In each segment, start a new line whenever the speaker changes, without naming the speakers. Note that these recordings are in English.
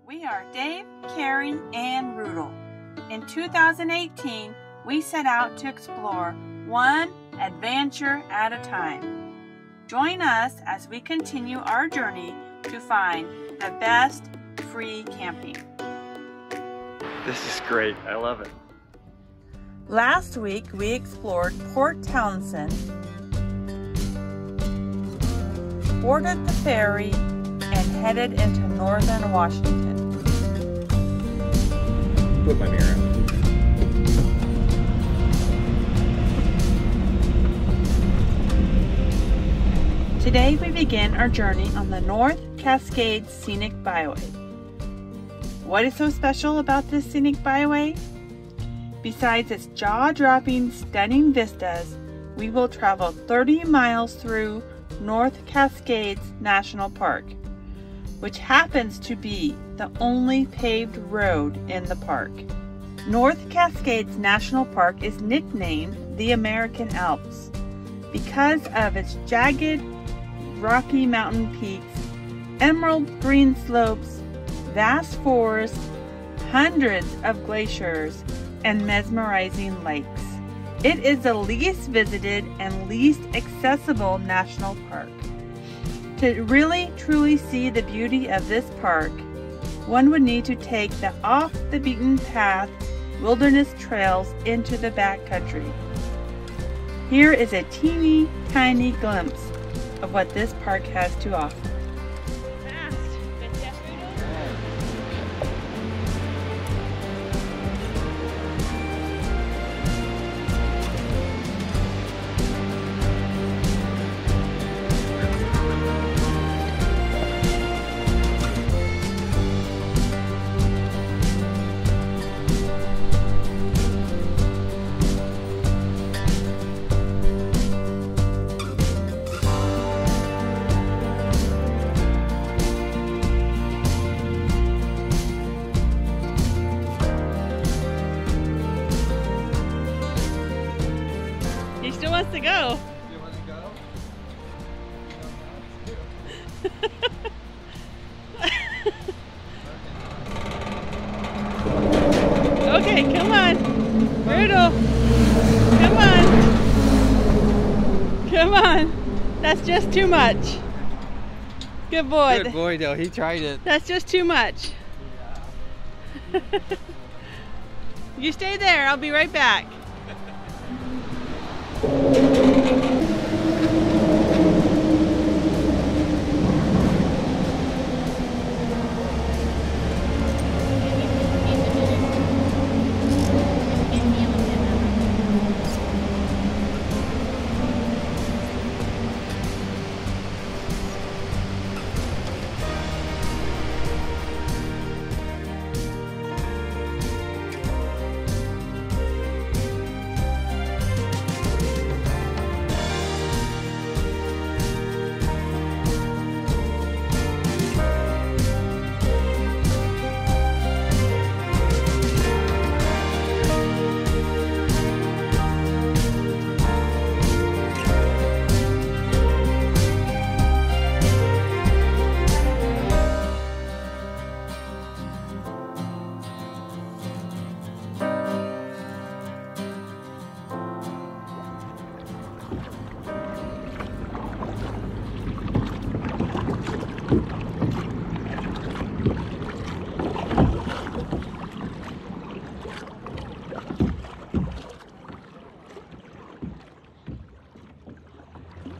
We are Dave, Carrie, and Rudel. In 2018, we set out to explore one adventure at a time. Join us as we continue our journey to find the best free camping.
This is great. I love it.
Last week, we explored Port Townsend, boarded the ferry, and headed into northern Washington.
Put my mirror in.
Today we begin our journey on the North Cascades Scenic Byway. What is so special about this scenic byway? Besides its jaw-dropping, stunning vistas, we will travel 30 miles through North Cascades National Park, which happens to be the only paved road in the park. North Cascades National Park is nicknamed the American Alps because of its jagged, rocky mountain peaks, emerald green slopes, vast forests, hundreds of glaciers, and mesmerizing lakes. It is the least visited and least accessible national park. To really truly see the beauty of this park, one would need to take the off-the-beaten-path wilderness trails into the backcountry. Here is a teeny tiny glimpse of what this park has to offer. He still wants to go.
You want to go?
Okay, come on. Rudel. Come on. Come on. That's just too much. Good boy.
Good boy, though. He tried it.
That's just too much.
Yeah.
You stay there. I'll be right back.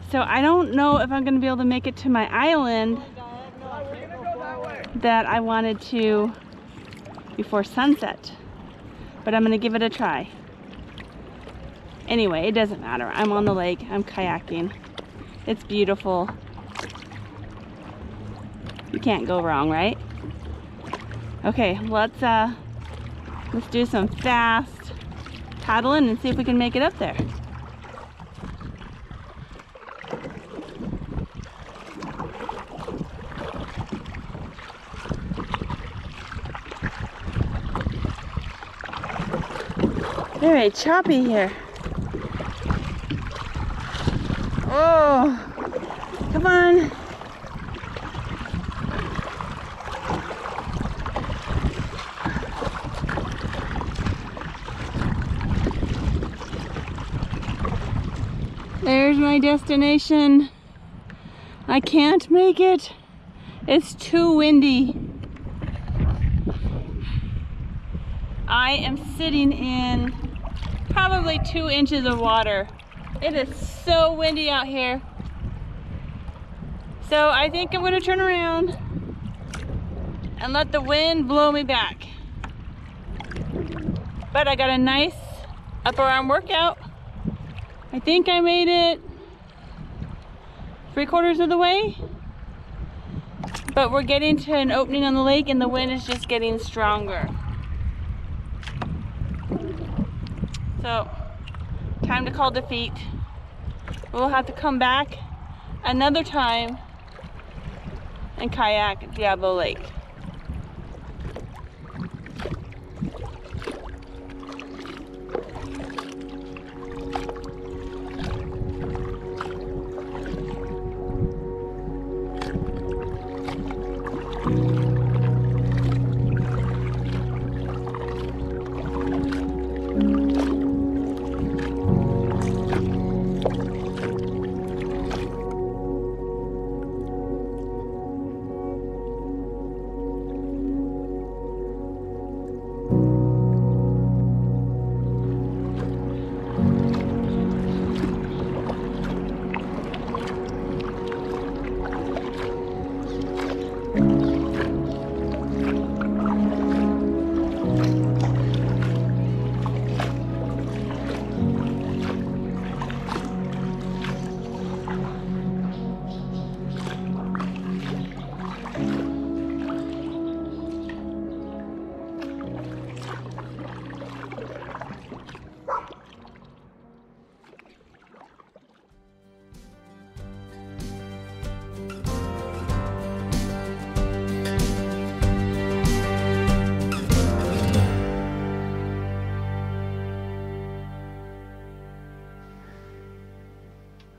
So I don't know if I'm going to be able to make it to my island that I wanted to before sunset, but I'm going to give it a try. Anyway, it doesn't matter. I'm on the lake. I'm kayaking. It's beautiful. You can't go wrong, right? Okay, let's do some fast paddling and see if we can make it up there. Very choppy here. Oh, come on. my destination. I can't make it. It's too windy. I am sitting in probably 2 inches of water. It is so windy out here. So I think I'm gonna turn around and let the wind blow me back. But I got a nice upper arm workout. I think I made it 3/4 of the way. But we're getting to an opening on the lake and the wind is just getting stronger. So, time to call defeat. We'll have to come back another time and kayak Diablo Lake.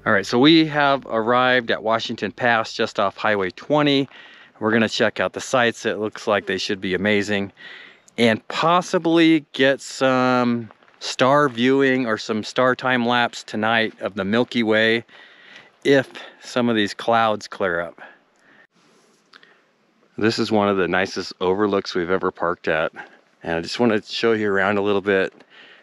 All right, so we have arrived at Washington Pass just off Highway 20. We're gonna check out the sights. It looks like they should be amazing, and possibly get some star viewing or some star time lapse tonight of the Milky Way if some of these clouds clear up. This is one of the nicest overlooks we've ever parked at, and I just want to show you around a little bit.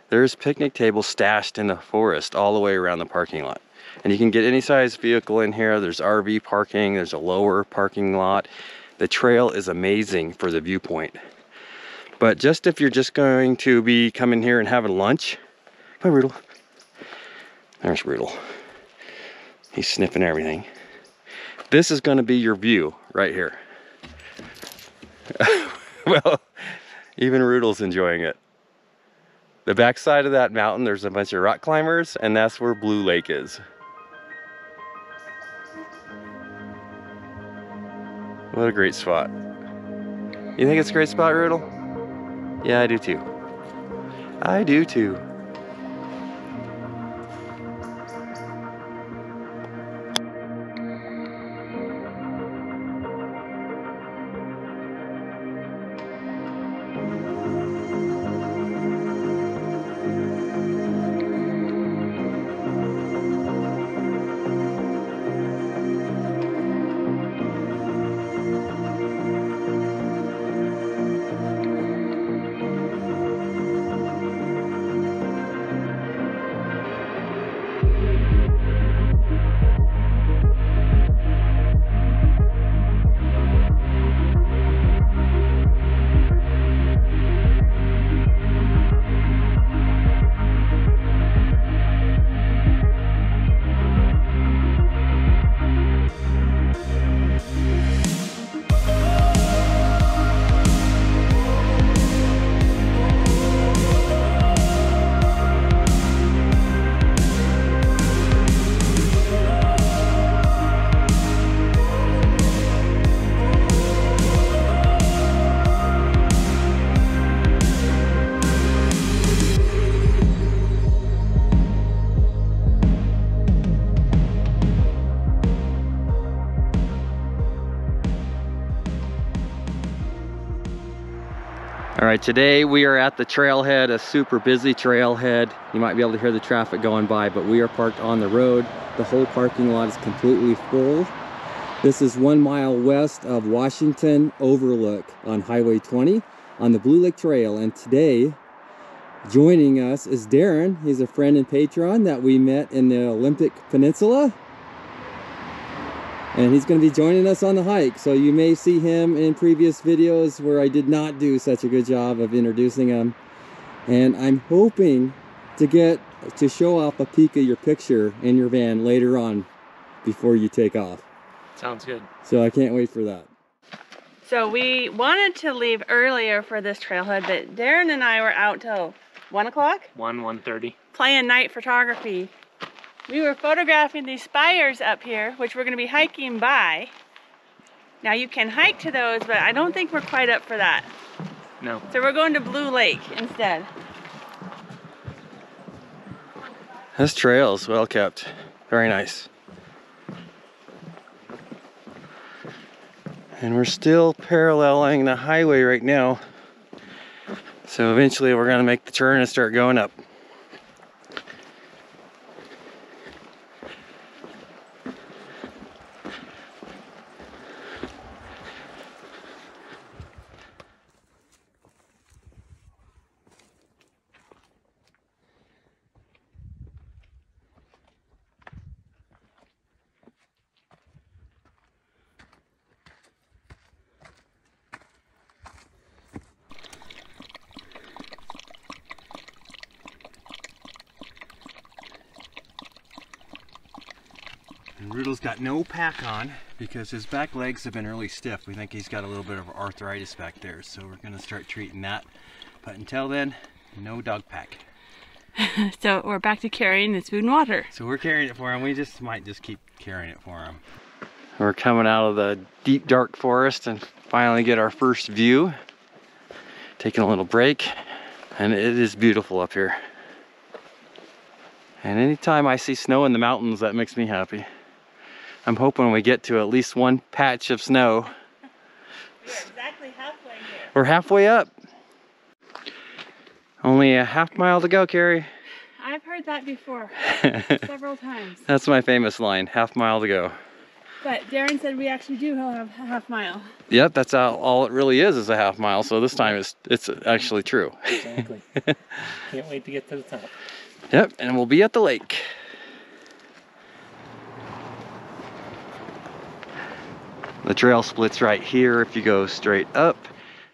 There's picnic tables stashed in the forest all the way around the parking lot. And you can get any size vehicle in here. There's RV parking, there's a lower parking lot. The trail is amazing for the viewpoint. But just if you're just going to be coming here and having lunch, come on, Rudel. There's Rudel. He's sniffing everything. This is gonna be your view right here. Well, even Rudel's enjoying it. The backside of that mountain, there's a bunch of rock climbers, and that's where Blue Lake is. What a great spot. You think it's a great spot, Rudel? Yeah, I do too. I do too. All right, today we are at the trailhead, a super busy trailhead. You might be able to hear the traffic going by, but we are parked on the road. The whole parking lot is completely full. This is 1 mile west of Washington Overlook on Highway 20 on the Blue Lake Trail. And today, joining us is Darren. He's a friend and patron that we met in the Olympic Peninsula. And he's going to be joining us on the hike. So you may see him in previous videos where I did not do such a good job of introducing him. And I'm hoping to get to show off a peek of your picture in your van later on before you take off.
Sounds good.
So I can't wait for that.
So we wanted to leave earlier for this trailhead, but Darren and I were out till 1 o'clock?
1:30.
Playing night photography. We were photographing these spires up here, which we're going to be hiking by. Now you can hike to those, but I don't think we're quite up for that.
No.
So we're going to Blue Lake instead.
This trail is well kept. Very nice. And we're still paralleling the highway right now. So eventually we're going to make the turn and start going up. And Rudolph's got no pack on because his back legs have been really stiff. We think he's got a little bit of arthritis back there, so we're going to start treating that. But until then, no dog pack.
So we're back to carrying his food and water.
So we're carrying it for him. We might just keep carrying it for him. We're coming out of the deep dark forest and finally get our first view. Taking a little break, and it is beautiful up here. And anytime I see snow in the mountains, that makes me happy. I'm hoping we get to at least one patch of snow.
We're exactly halfway here.
We're halfway up. Only a half mile to go, Carrie.
I've heard that before, several times.
That's my famous line, half mile to go.
But Darren said we actually do have a half mile.
Yep, that's all it really is a half mile. So this time it's actually true.
Exactly. Can't wait to get to the top.
Yep, and we'll be at the lake. The trail splits right here. If you go straight up,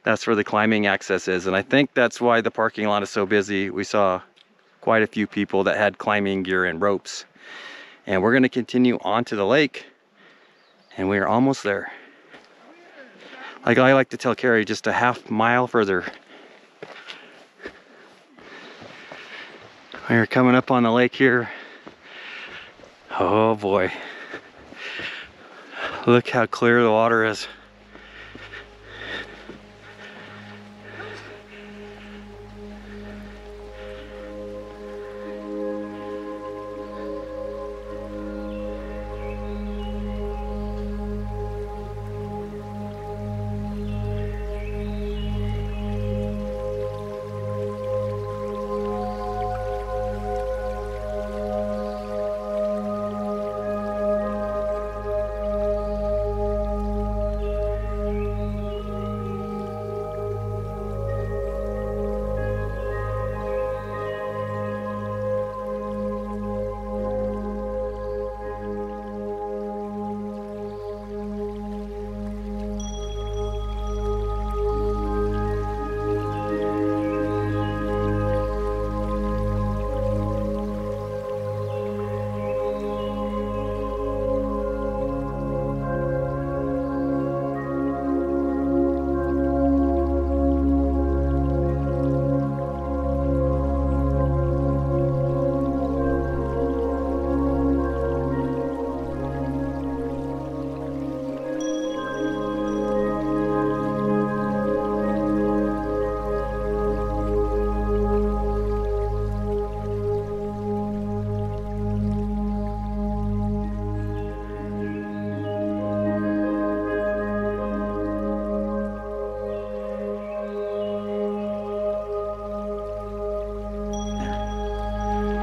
that's where the climbing access is. And I think that's why the parking lot is so busy. We saw quite a few people that had climbing gear and ropes. And we're going to continue on to the lake. And we are almost there. Like I like to tell Carrie, just a half mile further. We're coming up on the lake here. Oh boy. Look how clear the water is.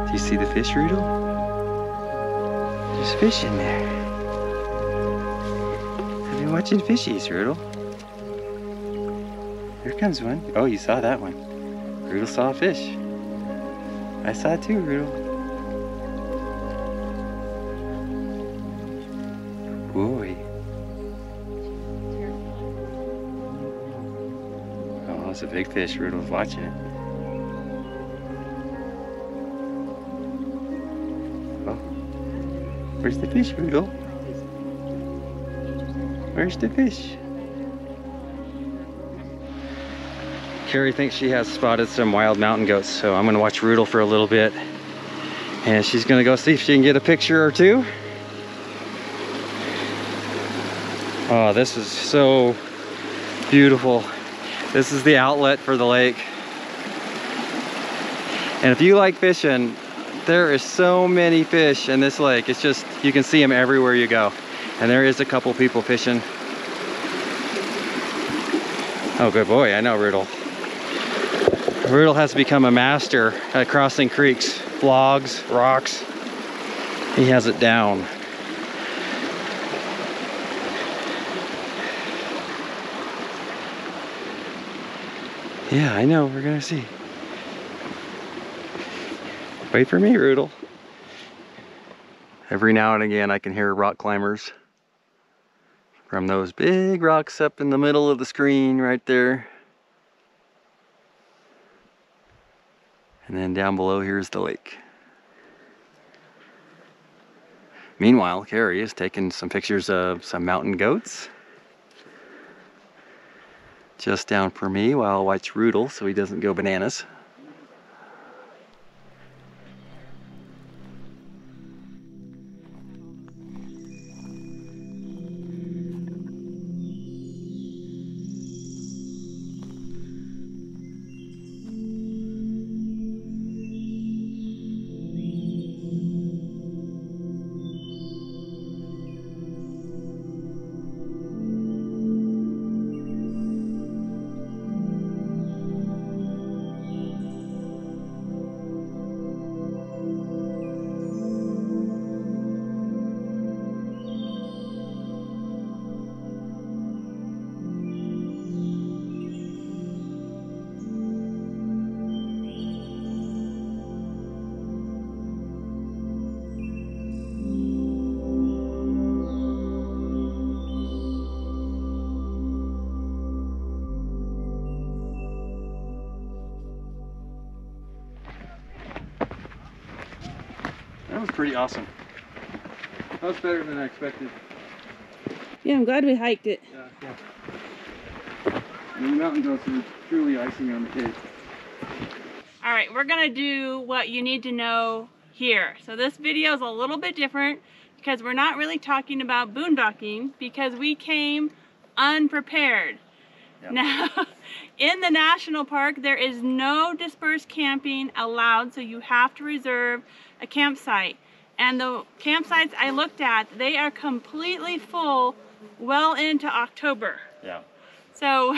Do you see the fish, Rudel? There's fish in there. Have you watching fishies, Rudel? Here comes one. Oh, you saw that one. Rudel saw a fish. I saw it too, Rudel. Boy. Oh, it's a big fish. Rudel's watching it. Oh. Where's the fish, Rudel? Where's the fish? Carrie thinks she has spotted some wild mountain goats, so I'm gonna watch Rudel for a little bit. And she's gonna go see if she can get a picture or two. Oh, this is so beautiful. This is the outlet for the lake. And if you like fishing, there is so many fish in this lake. It's just, you can see them everywhere you go. And there is a couple people fishing. Oh, good boy, I know Rudel. Rudel has become a master at crossing creeks, logs, rocks. He has it down. Yeah, I know, we're gonna see. Wait for me, Rudel. Every now and again I can hear rock climbers from those big rocks up in the middle of the screen right there. And then down below here's the lake. Meanwhile, Carrie is taking some pictures of some mountain goats. Just down for me while I watch Rudel so he doesn't go bananas. That was pretty awesome. That was better than I expected.
Yeah, I'm glad we hiked it.
Yeah. And the mountain goats are truly icing on the cake.
All right, we're gonna do what you need to know here. So this video is a little bit different because we're not really talking about boondocking because we came unprepared. Yep. Now, in the national park, there is no dispersed camping allowed, so you have to reserve a campsite. And the campsites I looked at, they are completely full well into October.
Yeah.
So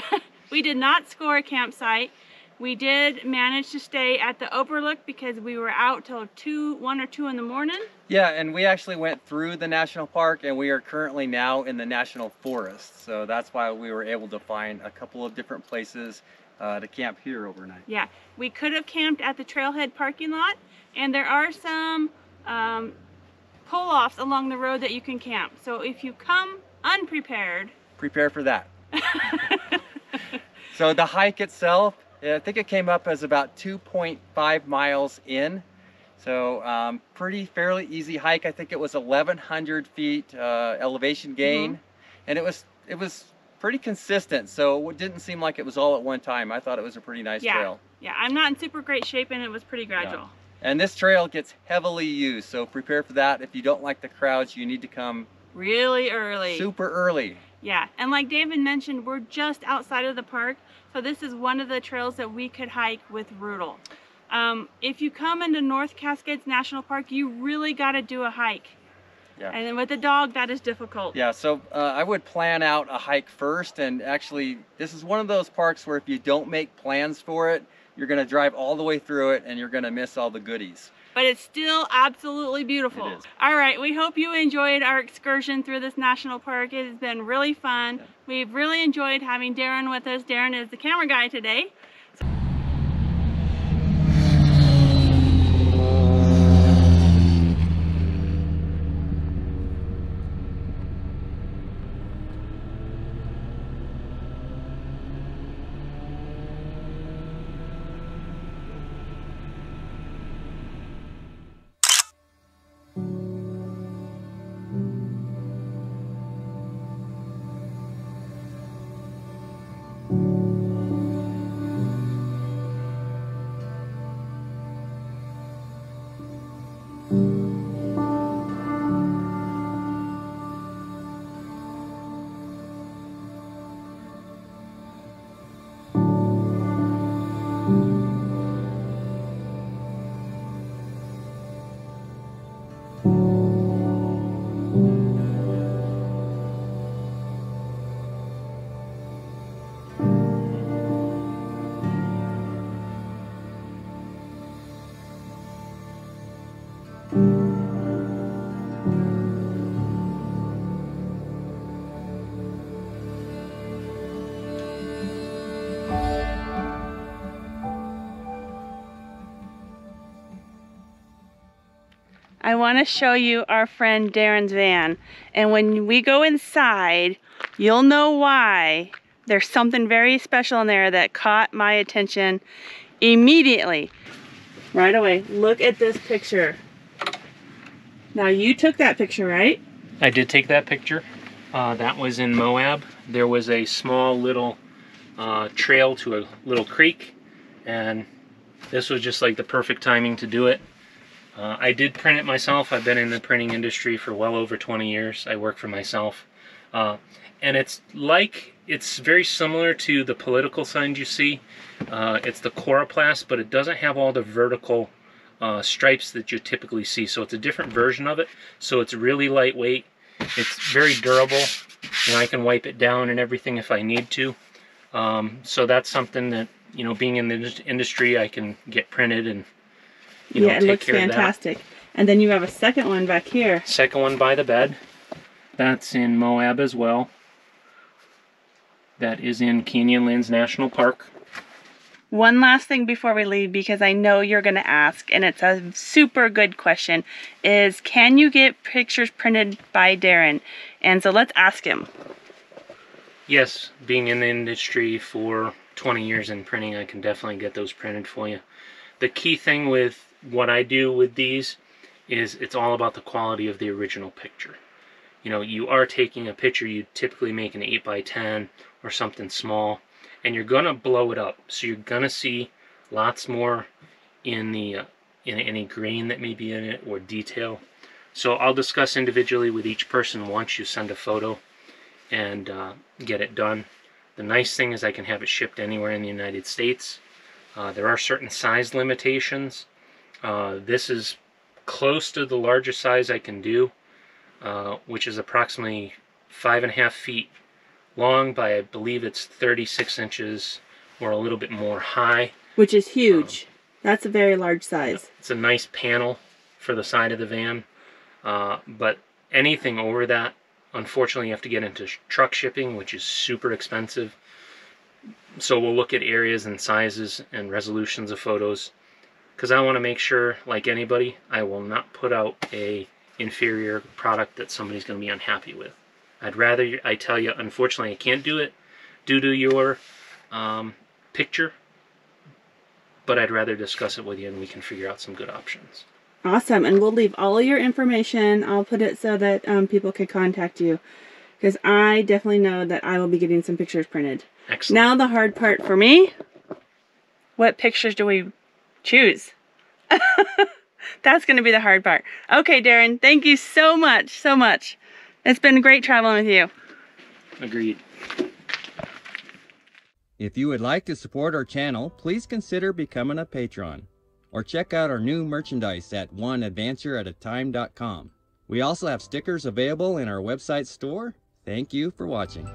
we did not score a campsite. We did manage to stay at the Overlook because we were out till 1 or 2 in the morning.
Yeah, and we actually went through the national park and we are currently now in the national forest. So that's why we were able to find a couple of different places to camp here overnight.
Yeah, we could have camped at the trailhead parking lot, and there are some pull-offs along the road that you can camp. So if you come unprepared, prepare for that.
So the hike itself, I think it came up as about 2.5 miles in. So fairly easy hike. I think it was 1,100 feet elevation gain. And it was pretty consistent. So it didn't seem like it was all at one time. I thought it was a pretty nice trail.
Yeah, I'm not in super great shape and it was pretty gradual.
Yeah. And this trail gets heavily used. So prepare for that. If you don't like the crowds, you need to come
really early.
Super early.
Yeah, and like David mentioned, we're just outside of the park. So this is one of the trails that we could hike with Rudel. If you come into North Cascades National Park, you really got to do a hike. Yeah. And then with a dog, that is difficult.
Yeah, so I would plan out a hike first, and actually this is one of those parks where if you don't make plans for it, you're going to drive all the way through it and you're going to miss all the goodies.
but it's still absolutely beautiful.
It is.
All right, we hope you enjoyed our excursion through this national park. It has been really fun.
Yeah.
We've really enjoyed having Darren with us. Darren is the camera guy today. I want to show you our friend Darren's van, and when we go inside, you'll know why. There's something very special in there that caught my attention immediately. Right away, look at this picture. Now you took that picture, right?
I did take that picture. That was in Moab. There was a small little trail to a little creek, and this was just like the perfect timing to do it. I did print it myself. I've been in the printing industry for well over 20 years. I work for myself. And it's very similar to the political signs you see. It's the coroplast, but it doesn't have all the vertical stripes that you typically see. So it's a different version of it. So it's really lightweight. It's very durable. And I can wipe it down and everything if I need to. So that's something that, you know, being in the industry, I can get printed and
yeah, it looks fantastic. And then you have a second one back here.
Second one by the bed. That's in Moab as well. That is in Canyonlands National Park.
One last thing before we leave, because I know you're going to ask, and it's a super good question, is can you get pictures printed by Darren? And so let's ask him.
Yes, being in the industry for 20 years in printing, I can definitely get those printed for you. The key thing with what I do with these is it's all about the quality of the original picture. You know, you are taking a picture, you typically make an 8x10 or something small, and you're gonna blow it up. So you're gonna see lots more in the in any grain that may be in it or detail. So I'll discuss individually with each person once you send a photo and get it done. The nice thing is I can have it shipped anywhere in the United States. There are certain size limitations. This is close to the largest size I can do, which is approximately 5.5 feet long by, I believe it's 36 inches or a little bit more high.
Which is huge. That's a very large size.
It's a nice panel for the side of the van. But anything over that, unfortunately, you have to get into truck shipping, which is super expensive. So we'll look at areas and sizes and resolutions of photos, because I want to make sure, like anybody, I will not put out a inferior product that somebody's going to be unhappy with. I'd rather I tell you, unfortunately, I can't do it due to your picture, but I'd rather discuss it with you and we can figure out some good options.
Awesome, and we'll leave all of your information. I'll put it so that people can contact you, because I definitely know that I will be getting some pictures printed.
Excellent.
Now the hard part for me, what pictures do we choose? That's going to be the hard part. Okay, Darren, thank you so much, so much. It's been great traveling with you.
Agreed.
If you would like to support our channel, please consider becoming a patron, or check out our new merchandise at oneadvantureatatime.com. We also have stickers available in our website store. Thank you for watching.